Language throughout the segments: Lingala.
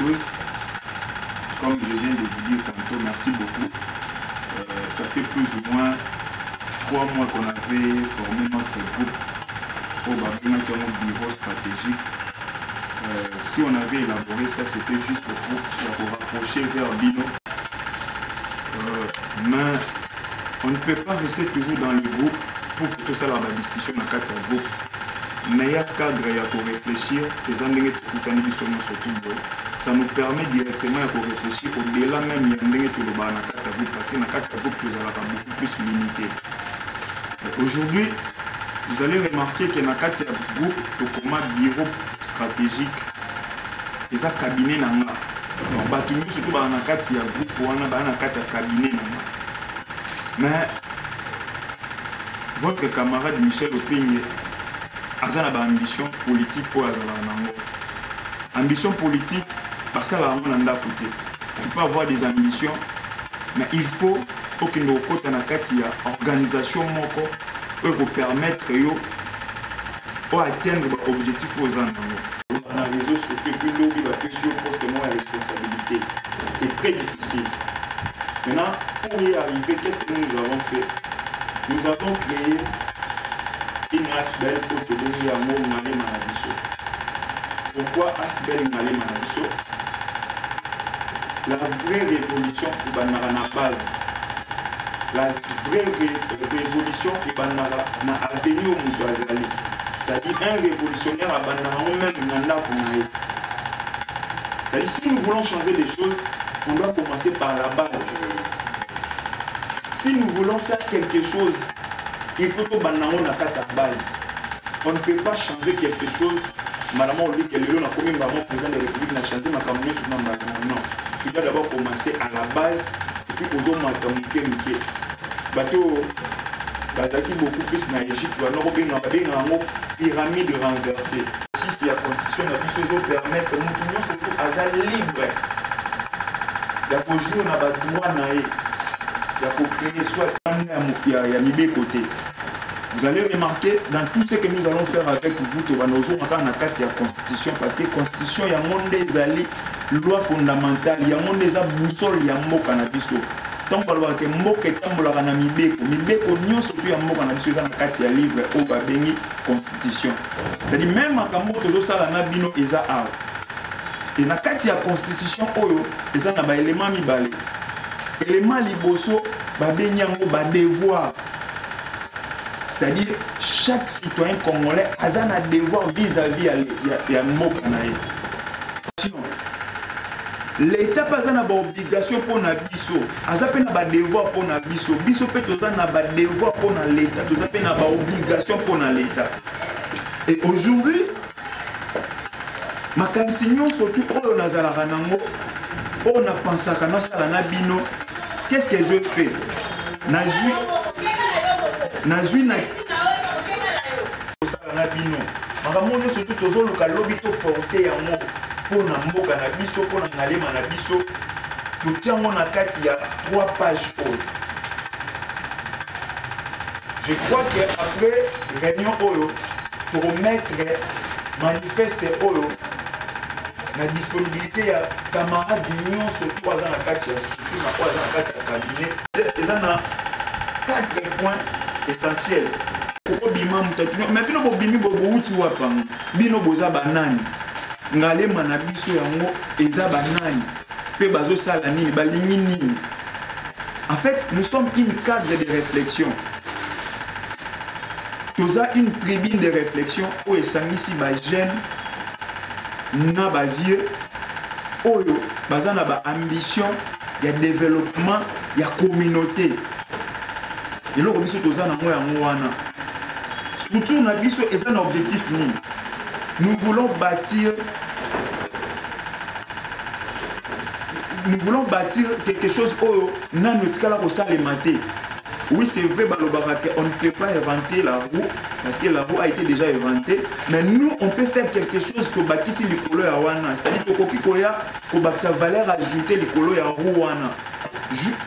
chose. Comme je viens de vous dire tantôt, merci beaucoup. Ça fait plus ou moins 3 mois qu'on avait formé notre groupe au Babina qui est mon bureau stratégique. Si on avait élaboré ça, c'était juste pour rapprocher vers Bino. Mais on ne peut pas rester toujours dans le groupe pour que tout ça la discussion dans le groupe. Mais il y a cadre pour réfléchir, ça nous permet directement de réfléchir au-delà même de groupe parce que dans le groupe, nous allons beaucoup plus limité. Aujourd'hui, vous allez remarquer que dans le groupe, nous avons un bureau stratégique et un cabinet. Donc, surtout dans le groupe, on a un cabinet. Mais votre camarade Michel Opigne a une ambition politique pour ambition politique, parce que tu peux avoir des ambitions, mais il faut que nous ayons une organisation pour permettre d'atteindre l'objectif aux gens. Dans les réseaux sociaux, puis l'eau qui va plus sur poste de la responsabilité. C'est très difficile. Maintenant, pour y arriver, qu'est-ce que nous avons fait? Nous avons créé une Asbel pour te donner un mot Ngalé Manabiso. Pourquoi Asbel Ngalé Manabiso? La vraie révolution qui va dans la base. La vraie révolution qui va dans l'avenir au Moutouazali. C'est-à-dire un révolutionnaire à même Nanda Kounaï. C'est-à-dire si nous voulons changer les choses, on doit commencer par la base. Si nous voulons faire quelque chose, il faut que nous ayons la base. On ne peut pas changer quelque chose. Madame, on dit que le président de la République n'a changé ma campagne sur non. Tu dois d'abord commencer à la base et puis aux autres mathématiques. Bateau, Bazaki beaucoup plus en Égypte, va nous une pyramide renversée. Si la constitution n'a plus ce permettre que nous surtout à libre. Il y a pour jouer dans le droit naïf. Il y a pour créer soit il y a mis des côtés. Vous allez remarquer dans tout ce que nous allons faire avec vous, nous allons faire la constitution parce que la constitution, il y a un monde des loi fondamentale, il y a un monde des boussole, il y a un mot cannabis. Tant que vous avez un mot qui est un mibeko, nous surtout un mot cannabis dans le livre au Babeni constitution. C'est-à-dire même quand vous avez un bino et ça a. Et dans la constitution, il y a un élément mibale. Élément liboso, babeni un devoir. C'est-à-dire, chaque citoyen congolais a un devoir vis-à-vis de mot l'État n'a pas d'obligation pour la biso. Il n'a pas de devoir pour la biso. Biso peut avoir un devoir pour l'État. Il n'a pas d'obligation pour l'État. Et aujourd'hui, ma cansignation surtout pour les Nazaranango, pour la pensée à la bino, qu'est-ce que je fais? Nazui na osala na bino makambo surtout toujours le kalobi to porter yango pona mboka na biso pona ngalema na biso totiango na kati ya 3 pages hautes. Je crois que après réunion oyo pour mettre manifeste oyo la disponibilité ya camarades d'union surtout à la kati ya structure na kwa na kati ya cabinet ils en a 4 points essentiel. Mais bino bobimi bobouti wapanga bino boza banani ngalema na biso yango eza banani pe bazo sala nini balingi nini. En fait, nous sommes une cadre de réflexion. Toza une tribune de réflexion où esangisi ba jeune na ba vieux oyo baza na ba ambition ya développement ya communauté. Et là, structure na biso est un objectif nini. Nous voulons bâtir quelque chose où nanotikala ko salemate. Oui, c'est vrai, on ne peut pas inventer la roue parce que la roue a été déjà inventée, mais nous on peut faire quelque chose que bakisi likolo ya wana, c'est-à-dire que kokikoya ko bakisa valeur ajoutée likolo ya roue wana.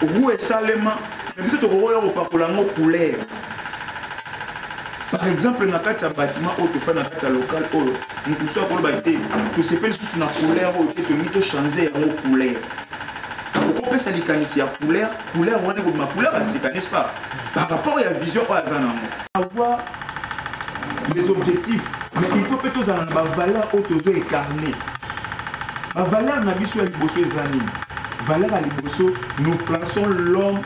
Roue est salement mais biso tokokoya kopakola ngo couleur. Par exemple, dans le bâtiment, tu fais dans le local, tu sais tu s'appelles sous une couleur, tu peux changer en couleur. On peut s'alicancer à couleur, on est ma couleur, n'est-ce pas? Par rapport à la vision, avoir les objectifs, mais il faut que tu aies une valeur autorisée et carnée. La valeur n'a pas besoin de valeur à l'imbosso, nous plaçons l'homme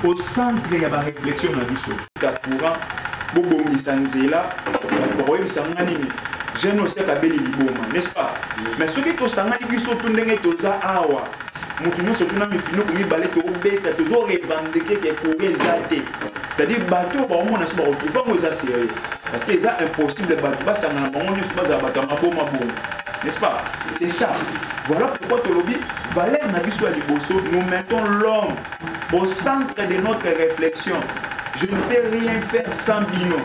au centre de la réflexion. Je ne sais pas n'est-ce pas? Mais ce qui est au centre de la réflexion, c'est-à-dire bateau parce que c'est impossible n'est-ce pas? C'est ça. Voilà pourquoi nous mettons l'homme au centre de notre réflexion. Je ne peux rien faire sans Bino.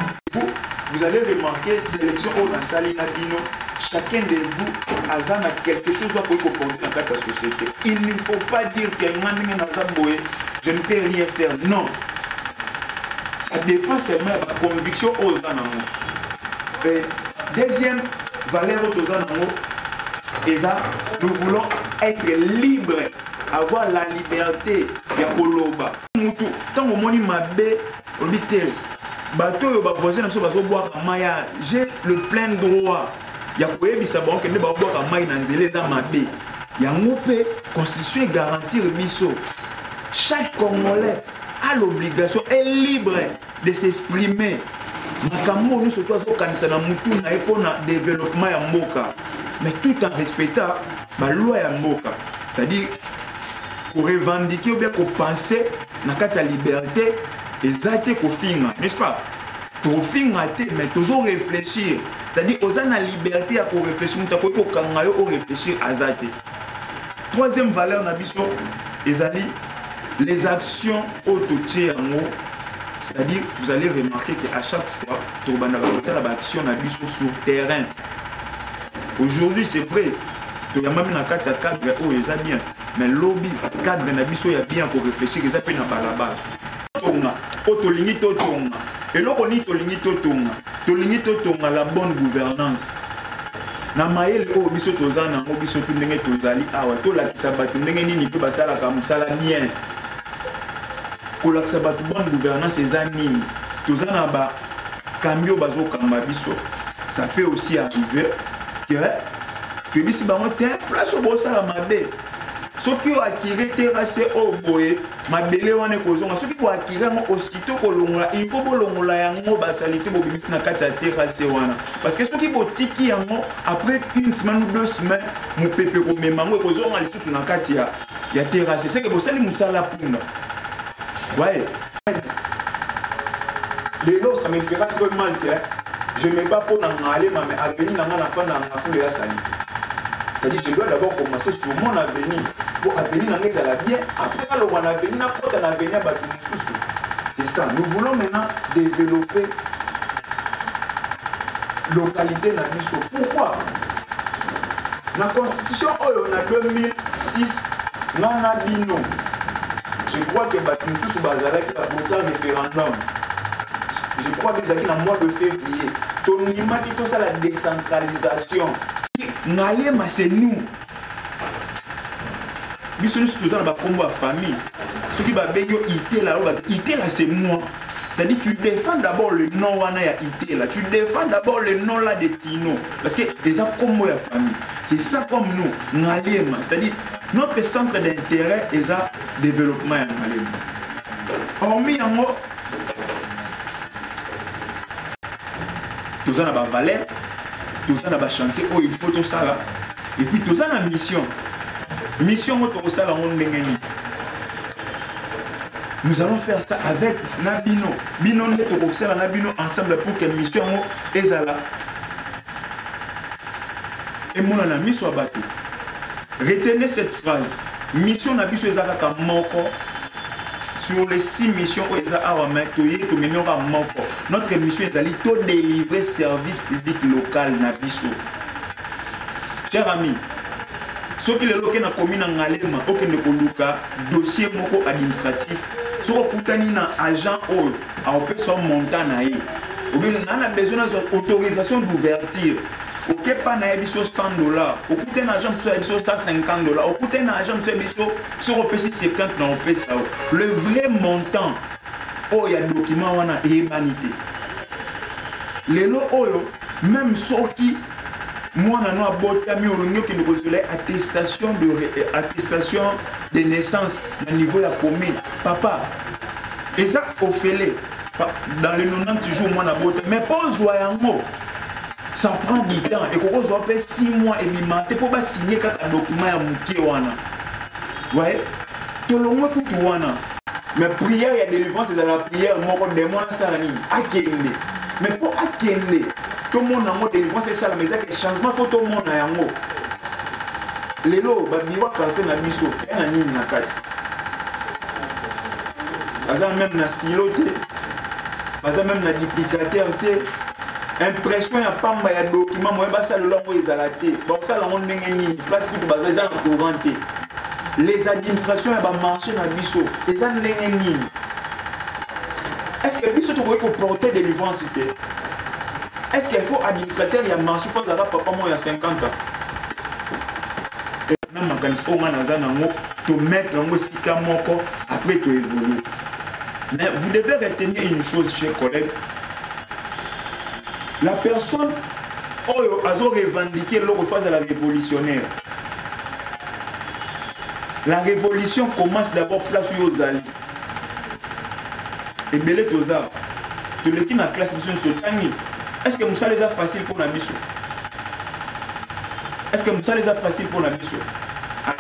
Vous allez remarquer, sélection au Nasalina Bino, chacun de vous a quelque chose à comporter dans la société. Il ne faut pas dire que je ne peux rien faire. Non. Ça dépend seulement de la conviction aux animaux. Deuxième valeur aux animaux, nous voulons être libres, avoir la liberté de Koloba. Tant que mon imabé, on dit bateau voisin j'ai le plein droit. Il y a que les boire à maille dans les amabé. Il y a une constitution et garantir biso. Chaque Congolais a l'obligation et libre de s'exprimer. Nous sommes pour développement ya mboka, mais tout en respectant la loi ya mboka, c'est-à-dire pour revendiquer ou bien pour penser dans la liberté et ça pour finir, n'est-ce pas? Pour finir, mais toujours réfléchir, c'est-à-dire aux la liberté pour réfléchir, pour réfléchir à ça. Troisième valeur d'ambition, les actions autotiers en haut. C'est-à-dire, vous allez remarquer qu'à chaque fois, tu as une action sur terrain. Aujourd'hui, c'est vrai, tu as même un cadre où il est bien, mais le lobby, cadre est bien pour réfléchir, il est pas là-bas. Et là, on dit la bonne gouvernance. Na mael o biso tozana o biso tundenge tozali awa to la kisabatu ndenge nini pe basala ka musala bien. Pour la bonne gouvernance et zanini, tous en bas, cambio bazo kambabiso, ça peut aussi arriver que ici bah on tient place au bossa à ma baie. Ceux qui ont acquis terrassé au boé, ma belle on est causé. Ceux qui ont acquis aussitôt que l'on il faut que l'on la yango basalite pour bimis na kati terrassé wana. Parce que ceux qui ont tiki yango après une semaine ou 2 semaines, mon pépé ko memango ko zo ngali sous na kati ya terrassé. C'est que bosali musala punda. Ouais. Les lots, ça me fera très mal. Je ne vais pas pour aller, mais avenir dans la fin de la foule de la salle. C'est-à-dire que je dois d'abord commencer sur mon avenir. Pour avenir dans les ala bien. Après, quand on a avenir, quand on a avenir, c'est ça. Nous voulons maintenant développer localité dans l'Isso. Pourquoi? La constitution, on a 2006, on a Bino. Je crois que Batumsou sous Bazalek a voté un référendum. Je crois que c'est dans le mois de février. Ton image qui tout ça la décentralisation. Nalema c'est nous. Nous sommes tous dans la combat famille. Ce qui va bien ité là c'est moi. C'est-à-dire tu défends d'abord le nom wana ya ité là. Tu défends d'abord le nom là de Tino. Parce que déjà comme moi la famille. C'est ça comme nous. Nalema. C'est-à-dire notre centre d'intérêt est le développement en Malaisie. Hormis en moi, tout ça n'a pas valeur, tout ça n'a pas chantier, oh il faut tout ça là. Et puis tout ça n'a mission. Mission, tout ça là, on est. Nous allons faire ça avec Nabino. Bino, Nabino ensemble pour que mission est là. Et mon ami soit battu. Retenez cette phrase. Mission Nabiso Ezaka Moko. Sur les 6 missions où Eza Awame, notre mission est d'aller tout délivrer service public local Nabiso. Chers amis, ceux qui le loquent dans la commune en Alema, aucun ne peut dossier moko administratif. Ceux qui ont un agent ou a opé son montant, ou bien on a besoin d'autorisation d'ouverture. Ok, pas na biso $100, au coût d'un agent sur biso $150, au coût d'un agent sur au PC 50 na au ça. Le vrai montant oh il y a document wana humanité. Les lots oyo même ceux qui moi nano abotami olonyo qui nous attestation de naissance au niveau de la commune papa et ça au félé dans les 90 jours moi na botte mais pas yango ça prend du temps et qu'on soit fait 6 mois et bimanté pour pas signer un document ya mukie wana ouais to longo tout wana mais prière et délivrance c'est la prière moko de moi ça ni akende mais pour akende tout le monde a un délivrance c'est ça la maison que changement faut tout le monde a yango lelo ba biwa quartier na biso na nini na kati baza même na stylo te baza même na duplicateur te impression ya pamba ya document moi ba ça le longo ezala te bon ça la monde ndenge nini parce que baza eza na courant te les administrations ya ba marché na biso eza ndenge nini est-ce que biso to ko porter délivrance te est-ce qu'il faut administrateur ya marché faut ça papa moi ya 50 ans na makanisi on a nango to mettre ngo sika moko après to évoluer mais vous devez retenir une chose chers collègues. La personne oyo a revendiqué l'autre phase de la révolutionnaire. La révolution commence d'abord place où aux alliés. Et belé toza. De l'équipe dans la classe mission Stotani. Est-ce que Moussa les a facile pour la mission? Est-ce que Moussa les a facile pour la mission?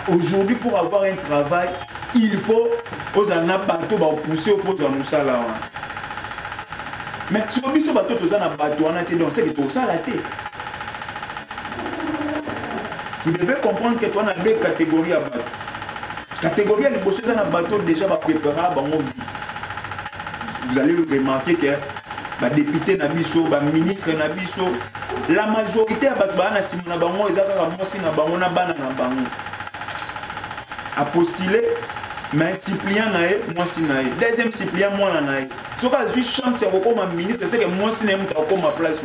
Aujourd'hui, pour avoir un travail, il faut aux anabato pousser au poste de Moussa là. Mais si on dit que bateau tous en bateau on a été donc c'est que tout ça la tête. Vous devez comprendre que toi on a deux catégories à bateau. Catégorie les bosses en bateau déjà va préparer à bon vie. Vous allez remarquer que ba député na biso, ba ministre na biso, la majorité à bateau na simona bango ezaka mosi na bango na bana na bango. A postuler mais Cyprien nae moi si nae. Deuxième Cyprien moi na nae. Si on a eu chance de comme ministre, c'est que moi, si je suis comme ma place,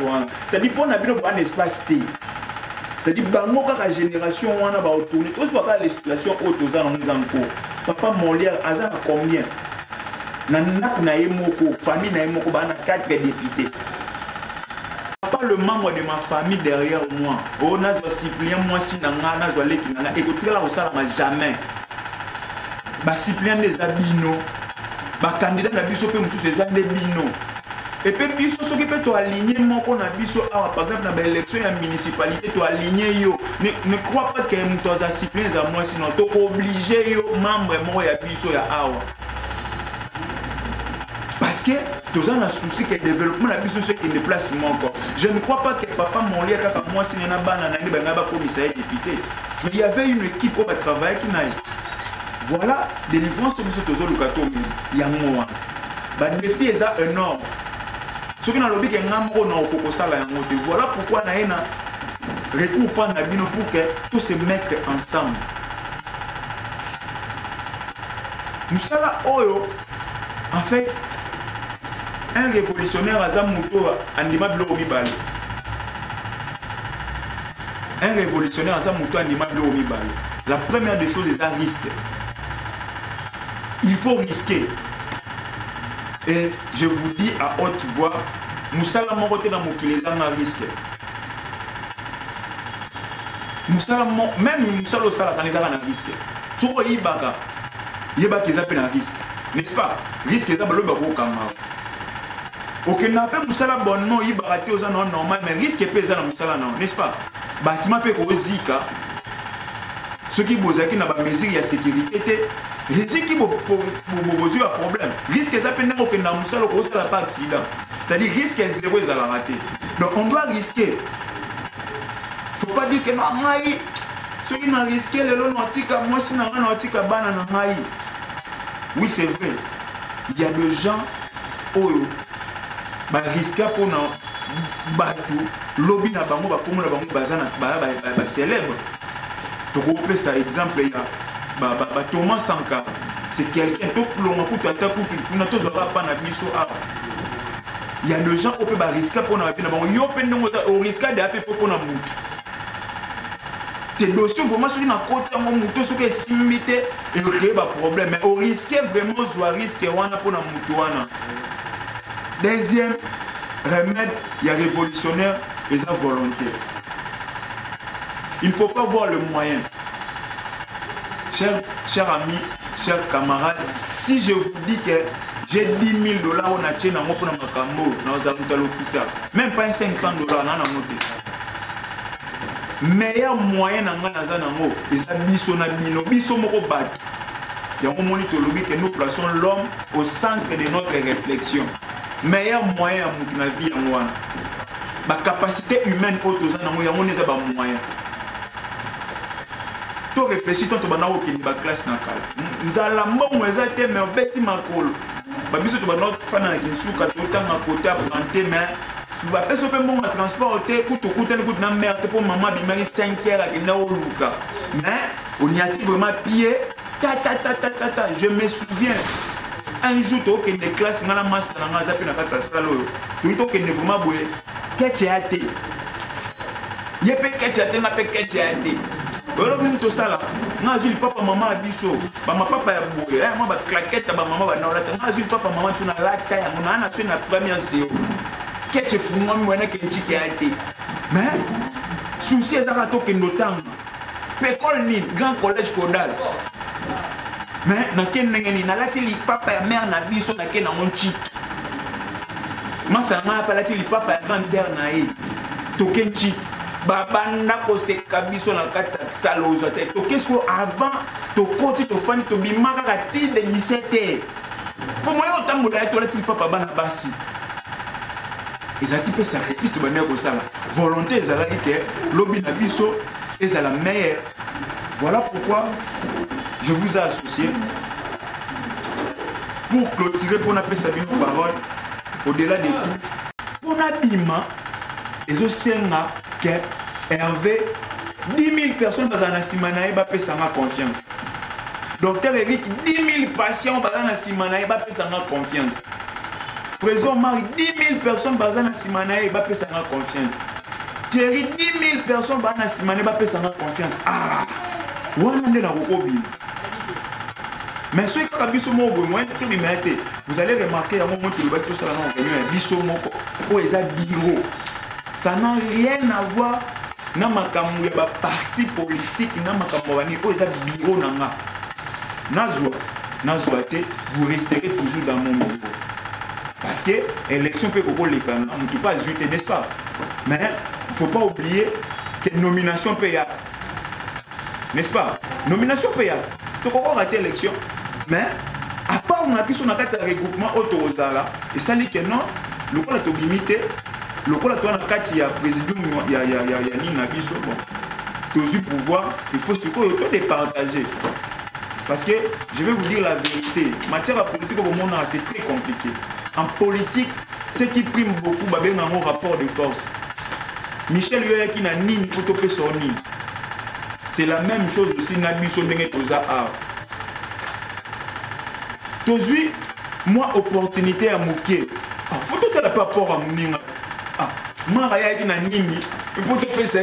c'est-à-dire pour un espace T. C'est-à-dire que la génération, on a retourné. Tout ce que la législation haute aux alentours. Papa Molière, Azan a combien? Nanak Naemoko, famille Naemoko, on a 4 députés. Pas le membre de ma famille derrière moi. On a Cyprien, moi si Nangana, Zoalé, qui n'a écouté là au salaire jamais. Cyprien des Abino. Ba candidat na biso pe mususu ezande bino et puis biso soki pe to aligner moko na biso awa par exemple na ba élection ya municipalité to aligner yo ne crois pas que muto za Cyprien za moi sinon to obligé yo membre moko ya biso ya awa parce que tous on a souci que développement na biso c'est qu'il déplace encore je ne crois pas que papa Molière kaka moi sinon na bana na ni ba commissaire député mais il y avait une équipe qui travaillait qui n'a voilà, délivrance sur ce tozo lukato il y a un bah défi est énorme. Ce qui n'a lobby que ngambo na okoko sala yango te. Voilà pourquoi na ena retour pas na bino pour que tous se mettre ensemble. Musala oyo en fait un révolutionnaire azamuto andima bilo mibale. Un révolutionnaire azamuto andima bilo mibale. La première des choses est un risque. Il faut risquer. Et je vous dis à haute voix, Moussala Morote dans Mokileza n'a risque. Moussala même Moussala Sala Kaneza n'a risque. Soko Ibaka, Yebaki Zappel un risque. N'est-ce pas? Risque est d'abord le babo Kama. Ok, n'a pas Moussala bonnement Ibaka aux anos normal, mais risque est pesant dans Moussala non, n'est-ce pas? Bâtiment peut au Zika. Ceux qui posent qui n'a pas mesure de sécurité. Risque qui vous pose un problème. Risque ça peut n'être que dans Moussa le cause la pas accident. C'est-à-dire risque zéro ils allent rater. Donc on doit risquer. Faut pas dire que non maï. Ceux qui n'ont risqué le long nautica moi si n'ont nautica banane maï. Oui c'est vrai. Il y a des gens oyo ba risquer pour non bateau lobby na bango ba komo na bango bazana ba célèbre. Donc on peut ça exemple il y a Thomas Sankara, c'est quelqu'un qui a pas na biso. il y a des gens qui peuvent risquer pour la vie. Il y a des risques de pour la vie. Tes dossiers vraiment sur une côté, on sur que simité et créer des problèmes. Mais on risque vraiment de risquer pour la vie. Deuxième remède, il y a révolutionnaire et ça volontaire. Il ne faut pas voir le moyen. Chers amis, chers camarades, si je vous dis que j'ai 10 000 $, on a tenu dans mon cambo, dans un hôpital, même pas 500 $, on a monté. Meilleur moyen dans zanango, et ça bisona bino, bisomoko bat. Il y a un monitologie que nous plaçons l'homme au centre de notre réflexion. Meilleur moyen à la vie en moi. La capacité humaine autour de nous, il y a un moyen. Tu réfléchis, tu vas dans la classe. Nous allons mais on bêtit ma colle. Babiso tu vas notre fan avec une souka, tu vas ma côté à planter, mais tu vas pas se faire mon transport, tu coûtes na merde pour maman, bimari 5 heures avec na oluka. Mais on y a vraiment pied, je me souviens. Un jour, tu as des classes dans la masse, dans la zappe, dans la salle, tu as vraiment boué. Qu'est-ce que tu as été? Il y a pas de qu'est-ce que tu as été, tu as été. Alors, tout ça là, je papa, maman, biso, maman, papa, boué, moi, claquette, maman, je papa, maman, tu as la taille, on a fait la première séance. Qu'est-ce que tu fais, moi, qui a été? Mais, souci, c'est un token d'autant. Pécole ni, grand collège Kodal. Mais na ken ngeni na lati li papa ya mère na biso na ken na mon chi. Masa nga pa lati li papa ya grande sœur na ye. To ken chi baba na ko se kabiso na kata salo zo te. To kesko avant to koti to fani to bimaka ka ti de 17h. Pour moi o tambo da to lati li papa bana basi. Ezaki pe sacrifice to bana ko sala. Volonté ezalaki ke lobi na biso ezala meilleure. Voilà pourquoi je vous ai associé pour clôturer, pour appeler sa parole, au-delà de tout, pour l'abîment, et aussi que Hervé, 10 000 personnes dans la Simanaï, va payer sa confiance. Docteur Eric, 10 000 patients dans la Simanaï, va payer sa confiance. Président Marie, 10 000 personnes dans la Simanaï, va payer sa confiance. Thierry, 10 000 personnes dans la Simanaï, va payer sa confiance. Ah! Mais ceux qui ont vu vous allez remarquer à un moment que tout ça bureau. Ça n'a rien à voir avec le parti politique, bureau. Vous resterez toujours dans mon bureau. Parce que l'élection peut pas ajouter, n'est-ce pas? Mais il ne faut pas oublier que la nomination peut y avoir. N'est-ce pas? Nomination payable. Tu peux rater l'élection. Mais, à part on a pu son attaque de regroupement autorisala, et ça dit que non, le coup est limité, le coup est en attaque, il y a président, il y a Nina Bisso, bon. Tous pouvoir, il faut se départager. Parce que, je vais vous dire la vérité, en matière politique au monde, c'est très compliqué. En politique, ce qui prime beaucoup, c'est un rapport de force. Michel Yoye qui n'a ni une photo personnelle. C'est la même chose aussi dans le Tozui, moi, opportunité à mouquer. Faut que tu n'aies pas peur à mourir. Moi, je suis un nini, il faut te faire ça.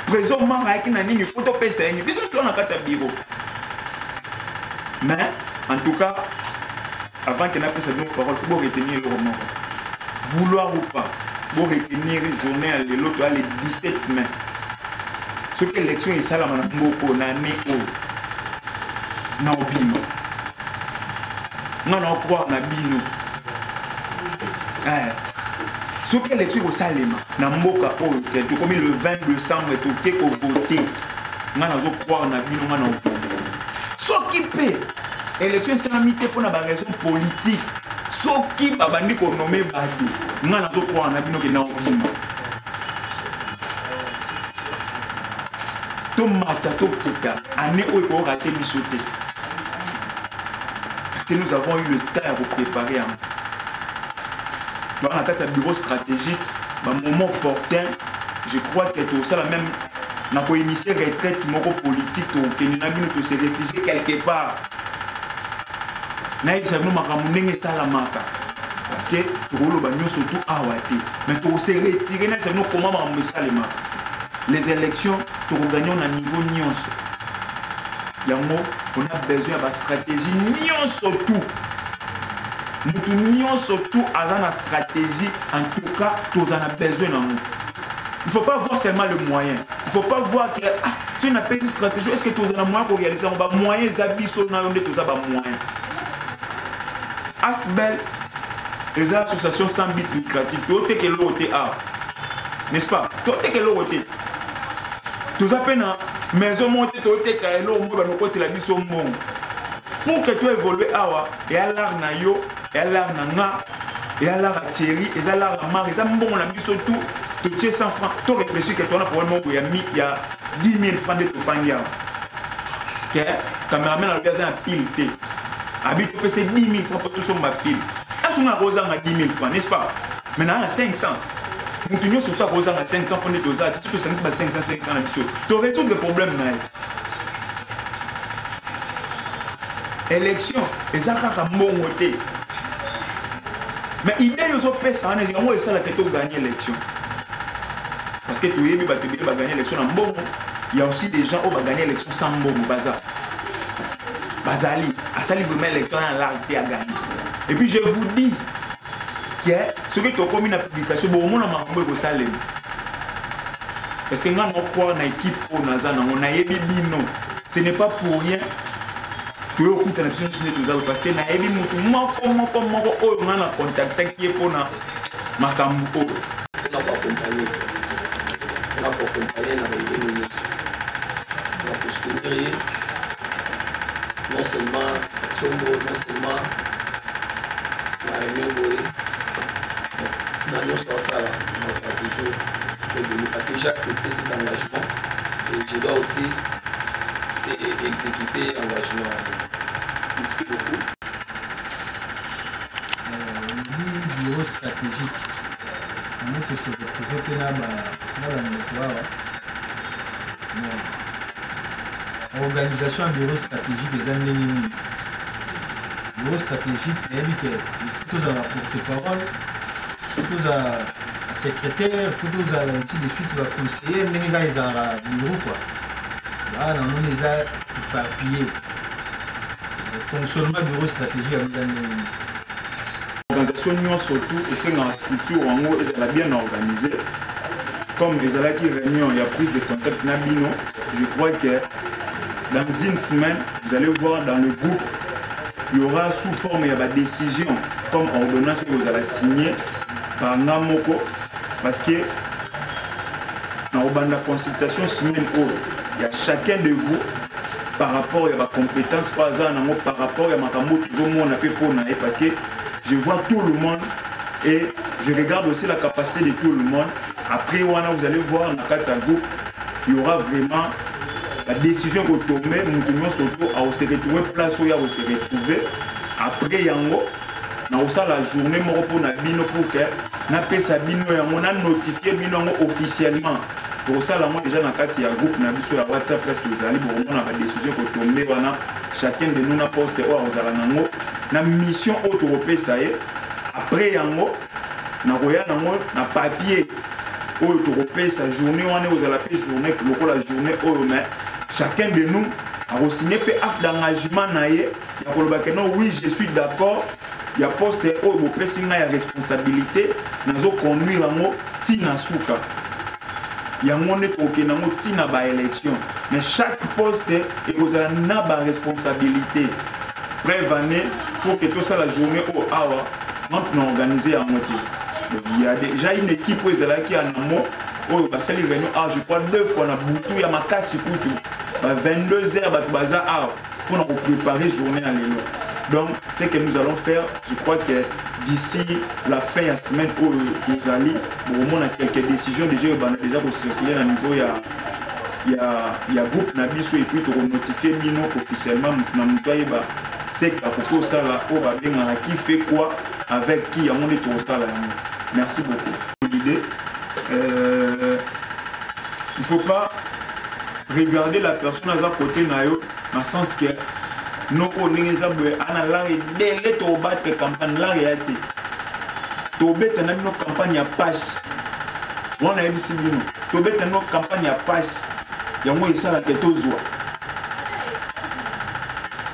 Président, moi, je suis un nini, il faut te faire ça. Je suis un bureau. Mais, en tout cas, avant qu'il n'ait cette parole, il faut retenir le roman. Vouloir ou pas, il faut retenir la journée de l'autre, les 17 mai. Ce que l'élection est ça, la beaucoup n'année où n'a obino. Non, non, croire n'a bino. Ce que l'élection est ça, n'a moka où tu comme le 20 décembre et tu t'es voté. N'a pas croire n'a bino, n'a pas. Ce qui peut, l'élection c'est la mité pour la raison politique. Ce qui va bandir qu'on nomme Badou. N'a pas croire n'a bino qui n'a obino. Tomata, Tokita, année où il faut rater bisoté. Parce que nous avons eu le temps pour préparer. Dans un bureau stratégique, un moment opportun, je crois que tout ça, même, n'a pas initié retraite politique, que nous avons se réfugier quelque part. N'a pas dit que nous avons ça la marque. parce que Togolo Bagno surtout Awate. Mais pour se retirer, c'est nous comment on salema. Les élections, pour gagner on a niveau nyonso. Yango, on a besoin de stratégie nyonso tout. Nous nyonso tout à la stratégie. En tout cas, tous en a besoin dans nous. Il ne faut pas voir seulement le moyen. Il ne faut pas voir que si on a une stratégie, est-ce que tous en a moyen pour réaliser un moyen, les habits sont dans le tous en moyen. Asbel, les associations sans but lucratif, tout est que l'autre n'est-ce pas? Tout est que l'autre. Tout ça peine maison montée, tout est que l'autre la biso monde. Pour que tu évolues et à l'art na yo, et à l'art na et à l'art Thierry, et à l'art Mar, et à bon on a biso tout, tu tiens 100 francs. Tu réfléchis que tu as probablement il y a 10 000 francs de tout fangia. Que cameraman a regardé un pile. Habite tu peux c'est 10 000 francs pour tout son ma pile. Est-ce qu'on a rosé à 10 000 francs, n'est-ce pas? Maintenant à 500. Nous tenons surtout à rosé à 500 francs de dosage. Si tu as 500 là-dessus, tu résous le problème. Élection, et ça a un bon côté. Mais l'idée de ce pays, c'est ça que tu gagnes l'élection. Parce que tu vas gagner l'élection en bon. Il y a aussi des gens qui vont gagner l'élection sans bon bazar. Bazali, à ça, il veut mettre l'élection dans l'arrêté à gagner. Et puis je vous dis que ce que tu as commis dans la publication, bon, on a marqué au salaire. Parce que nous avons croire dans l'équipe pour nous, on a émis non. Ce n'est pas pour rien. Tu as écouté la mission sur tout ça parce que nous avons émis moi on a contacté qui est pour nous. Makambo. On n'a pas accompagné. On n'a pas accompagné dans les minutes. On a postulé. Non seulement Tchombo, non seulement la réunion Boré, dans nos sources là, on va toujours donner parce que j'ai accepté cet engagement et je dois aussi exécuter l'engagement. Merci beaucoup. Le bureau stratégique, on peut se retrouver là-bas. Organisation en bureau stratégique des années. Bureau stratégique, il faut tous à porte-parole, il faut tous à secrétaire, il faut tous à ainsi de suite, il va conseiller, mais les gars, ils ont un bureau quoi. Là, on les a éparpillés. Le fonctionnement du bureau stratégique à des années. L'organisation surtout, et c'est dans la structure en haut, elle est bien organisée. Comme les alliés qui réunion, il y a prise de contact Nabino, je crois que dans une semaine, vous allez voir dans le groupe, il y aura sous forme de décision, comme ordonnance que vous allez signer par Namoko, parce que dans la consultation semaine il y a chacun de vous par rapport à la compétence, par rapport à ma parce que je vois tout le monde et je regarde aussi la capacité de tout le monde. Après, vous allez voir dans le cadre de groupe, il y aura vraiment la décision que vous tombez, nous surtout à se retrouver place où il y a se retrouver. Après, yango, na la journée pour na bino pour que na pesa bino yango na notifier bino officiellement. Pour ça là moi déjà dans cadre ya groupe na biso ya WhatsApp presque vous allez pour on a la décision que tomber wana chacun de nous na poste ou aux nango na mission auto pesa ye. Après yango na koya nango na papier auto pesa journée wana vous allez journée pour la journée mais chacun de nous a signé un acte d'engagement naie. Il y a non oui je suis d'accord. Il y a poste au pressing na responsabilité nazo conduire ngo tina suka. Il y a mon époque nango tina ba élection. Mais chaque poste et vous avez na ba responsabilité. Prévenez pour que tout ça la journée au awa on organiser en moto. Il y a déjà une équipe où est là qui a un mot. Oh, parce que les réunions, je crois 2 fois dans Boutou, il y a ma casse pour tout. 22h, pour nous préparer la journée à l'élo. Donc, ce que nous allons faire, je crois que d'ici la fin de la semaine où nous allons, on a quelques décisions déjà pour circuler à niveau, il y a groupe Nabiso et puis pour notifier Mino officiellement, c'est que pour ça, qui fait quoi, avec qui, à mon état ça. Merci beaucoup. L'idée. Il ne faut pas regarder la personne à côté dans le sens que nous connaissons la campagne la réalité. tobeta na bino campagne ya passe wana yebisi bino tobeta na campagne ya passe yango esalaka tozwa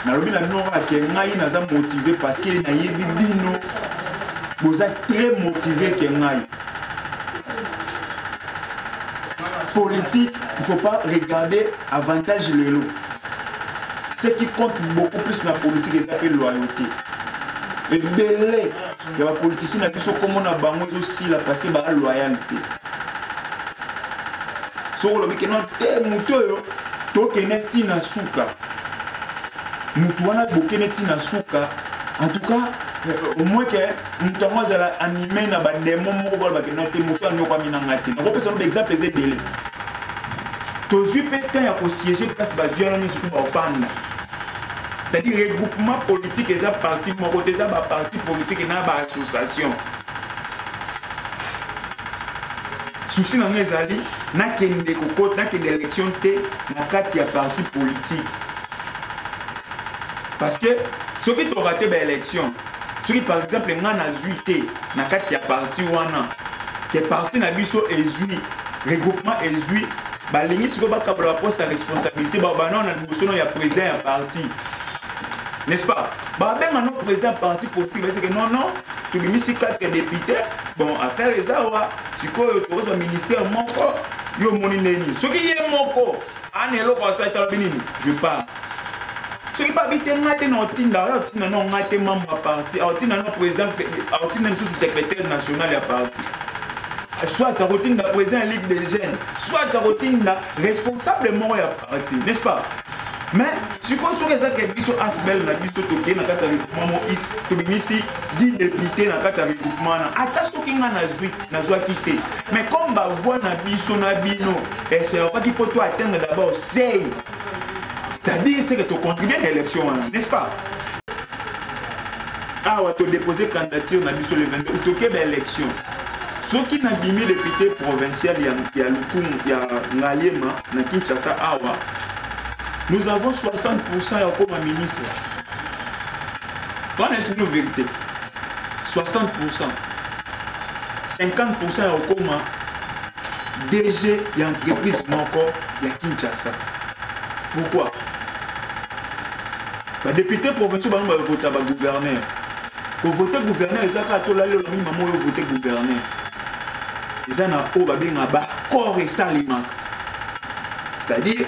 nalobi na bino ke ngai naza motivé parce que nayebi bino boza très motivé ke ngai. Politique, il ne faut pas regarder avantage le lot. Ce qui compte beaucoup plus dans la politique, c'est la loyauté. Et belé, il y a des politiciens qui sont comme on a bango aussi là parce que bah loyauté. Sur le week-end, t'es muto to keneti na suka. Mutu wana bokeneti na suka. En tout cas, au moins que mutu moi za animé na ba démon moko ba keneti mutu anyo kwa minangati. On peut prendre l'exemple des belé. Tozu pétain ya ko siéger parce que ba violence sur ba fan. C'est-à-dire regroupement politique et ça parti mon côté ça ba parti politique et na ba association. Souci na ngezali na kende kokota na kende élection té na kati ya parti politique. Parce que ceux qui ont raté l'élection, ceux qui par exemple nga na zuité na kati ya parti wana que parti na biso ezui regroupement ezui ba lingi siko ba kabla poste à responsabilité ba non na liboso no ya président ya parti. N'est-ce pas? Bah ben maintenant président parti politique parce que non tu lui mis 4 députés bon affaire les awa siko to zo ministère moko yo moni neni ce qui est moko anelo ko sa ta binini je pars ce qui pas bité ngate no tinda yo tinda no ngate membre parti au tinda no président au tinda no secrétaire national ya parti soit à routine de président ligue des jeunes soit à routine de responsable moko ya parti n'est-ce pas? Mais si on se regarde que biso asbel na biso toke na kati regroupement X to bimisi 10 députés na kati regroupement na ata soki nga na zwa kité mais comme ba voix na biso na bino et c'est pas qu'il faut toi atteindre d'abord c'est c'est-à-dire c'est que tu contribues à l'élection n'est-ce pas? Ah ouais tu déposer candidature na biso le 22 toke ba élection ceux qui n'ont bimi député provincial ya Lukum ya Ngaliema na Kinshasa awa. Nous avons 60% comme ministre. On est sur une vérité. 60%. 50% comme DG et entreprise encore il y a Kinshasa. Pourquoi? Les députés provinciaux vont voter le gouverneur. Pour voter le gouverneur, ils ont voté le gouverneur. Ils ont corps et salima. C'est-à-dire,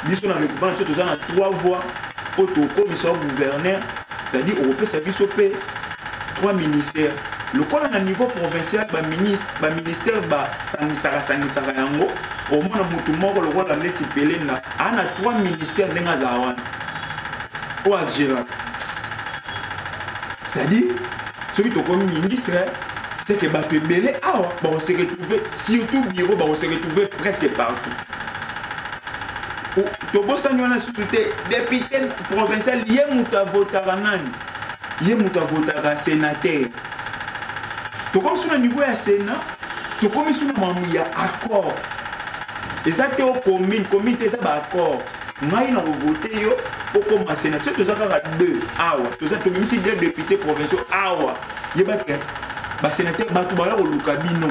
nous avons récupéré 3 voix au commissaire gouverneur, c'est-à-dire au européen service au P, 3 ministères. Le quoi à niveau provincial, le ministère Sangisara Yango, au moins à Moutoumor, le roi de la Neti Pelena, on a 3 ministères de Nazawan. Au Asgéra. C'est-à-dire, celui qui est comme ministre, c'est que Baté Belé, on s'est retrouvé, surtout bureau, on s'est retrouvé presque partout. Tobo Sanywana société député provincial yé muta votara nani yé muta votara sénateur to comme sur le niveau ya sénat to comme sur le mamu ya accord exacté au commune ça ba accord ngai na voter yo au comme sénateur to zaka 2 awa to zaka to misi 2 députés provinciaux awa yé ba ke ba sénateur ba to ba yo lukabino.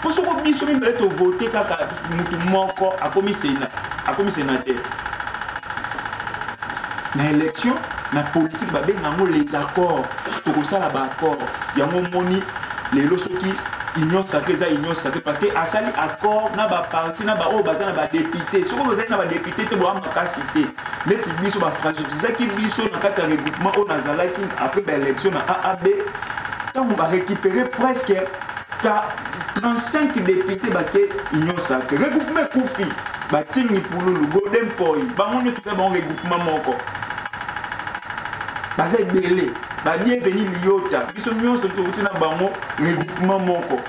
Pour ce que nous avons voté quand nous avons commis sénateur. Dans l'élection, dans la politique, nous avons les accords. Pour ça, les accords. Il y a les lois qui ignorent ça, parce que à ça, les accords, nous avons parti, nous avons député. Si vous avez des députés, vous avez une cité. Les petits sont fragilisés, qui sont dans le regroupement, après l'élection, dans AAB, quand on va récupérer presque 35 députés qui ignorent ça. Regroupement Koufi, Batini Pouloulou, Golden Poi, Bamoni tout ça, bon regroupement Moko. Bazé Belé, bienvenue Liota, ils sont mieux sur tout le monde, regroupement Moko.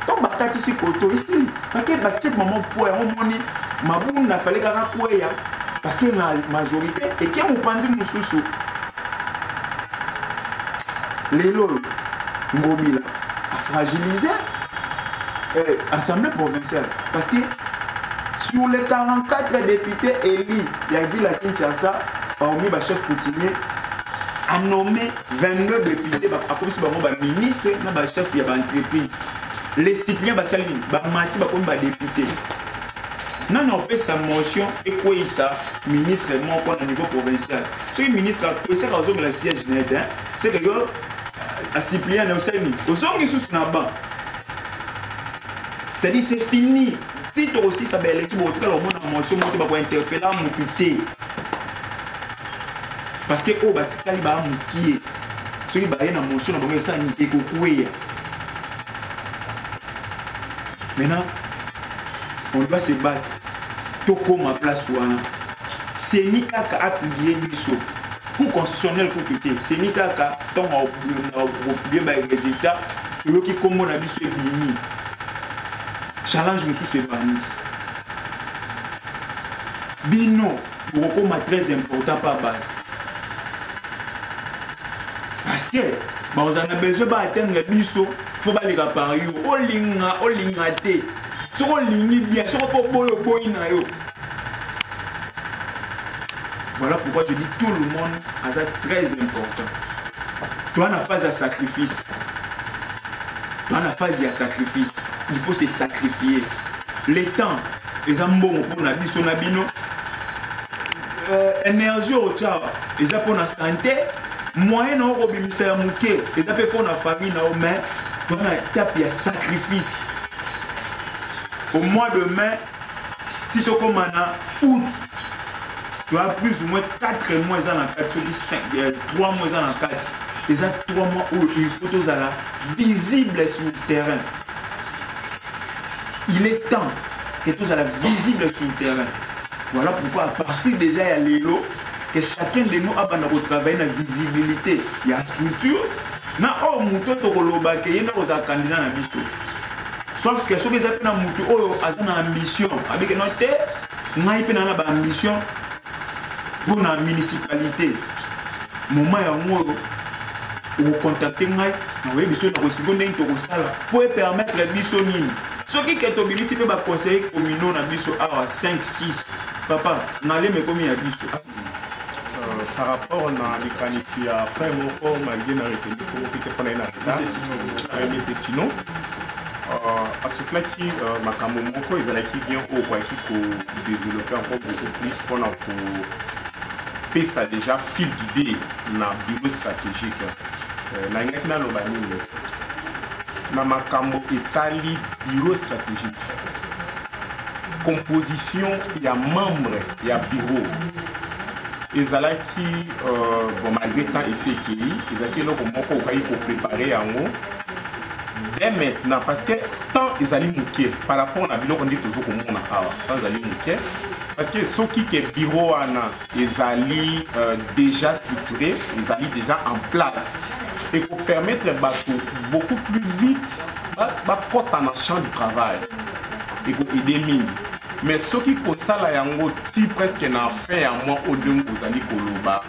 Donc, Bakati si koto, ici, Bakati maman poé, on moni, Mabou n'a fallu qu'à poé, parce que la majorité, et qui ont pensé Moussoussou. Les lots, Ngobila. Fragiliser l'Assemblée provinciale. Parce que sur les 44 députés élus, il y a vu la Kinshasa, parmi le chef coutumier, a nommé 22 députés, a ministre, a chef de l'entreprise. Les citoyens, Mati, a député. Non, on fait sa motion et quoi ça, ministre au niveau provincial. Ce ministre a posé la siège net, c'est que a Cyprien Nausani. Aux hommes qui sont sur la banque. C'est-à-dire c'est fini. Si toi aussi ça va aller, tu vas la motion, tu vas interpeller mon putain. Parce que au Batikali va moukier. Ceux qui va aller dans la motion, on va ça ni écouter. Maintenant, on doit se battre. Toko ma place ouana. C'est ni kaka a publié biso. Pour constitutionnel pour quitter. C'est ni kaka tant on publié ba résultat. Yo ki comme on a biso bini. Challenge nous c'est bani. Bino, pour comme très important pas battre. Parce que on a besoin d'atteindre biso, faut pas les réparer. Olinga te. Si on ligne bien, si on peut na yo. Voilà pourquoi je dis tout le monde a ça très important. Toi en phase de sacrifice. Toi en phase de sacrifice, il faut se sacrifier. Les temps, les ambons pour na biso na bino. Énergie au tchao, les pour la santé, moyen na ko bimisa ya muke, les pour la famille na mais toi na étape ya sacrifice. Au mois de mai, si tu commences en août, tu as plus ou moins 4 mois dans la 4, 3 mois dans la 4. Et ça, 3 mois où il faut que tu sois visible sur le terrain. Il est temps que tu sois visible sur le terrain. Voilà pourquoi, à partir déjà, il y a l'élo, que chacun de nous a travaillé dans la visibilité. Il y a la structure. Il y a un candidat dans la biseau. Sauf que ceux qui ont une ambition, avec notre on a une ambition pour la municipalité. Moment où vous contactez moi, vous avez pour permettre la mission. Ceux qui ont municipalité va conseiller communaux na biso à 5 6. Papa, n'allez me combien à biso. Par rapport à l'écanitie à frère Moko, malgré la république pour que tu aies c'est Tino. À ce fait qui makambo moko ezalaki bien au quoi qui développer encore beaucoup plus pour ça déjà fil d'idée na bureau stratégique na ngaki na lobani na makambo etali bureau stratégique composition ya membre ya bureau ezalaki bon malgré temps effet ezalaki loko moko okai ko préparer yango dès maintenant, parce que tant ils allaient mouquer par rapport à la on dit toujours comme on a tant ils allaient mouquer parce que ceux qui est bureau ils allaient déjà structurés, ils allaient déjà en place et pour permettre beaucoup plus vite porter en champ du travail et pour aider mine. Mais ceux qui ont ça là yango ti presque n'a fait à moi au deux vous allez koloba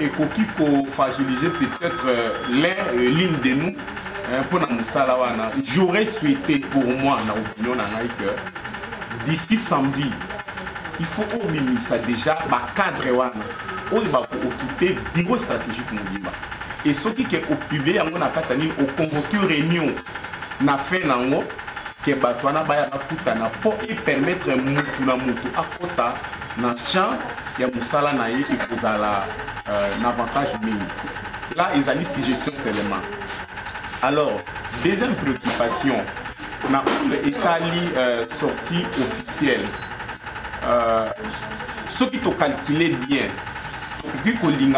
et qui peut fragiliser peut-être l'une de nous. Pour j'aurais souhaité pour moi, dans l'opinion, d'ici samedi, il faut ça déjà cadre où il va occuper le bureau stratégique. Et ceux qui sont occupés, au convoqué réunion, na fait nango, que batwana baya bakutana pour permettre mutu à kota na champ ya musala na ye ekozala avantage mingi. Là, ils allaient suggestion seulement. Alors, deuxième préoccupation, dans l'Italie sortie officielle, ceux qui ont calculé bien, qui ont dit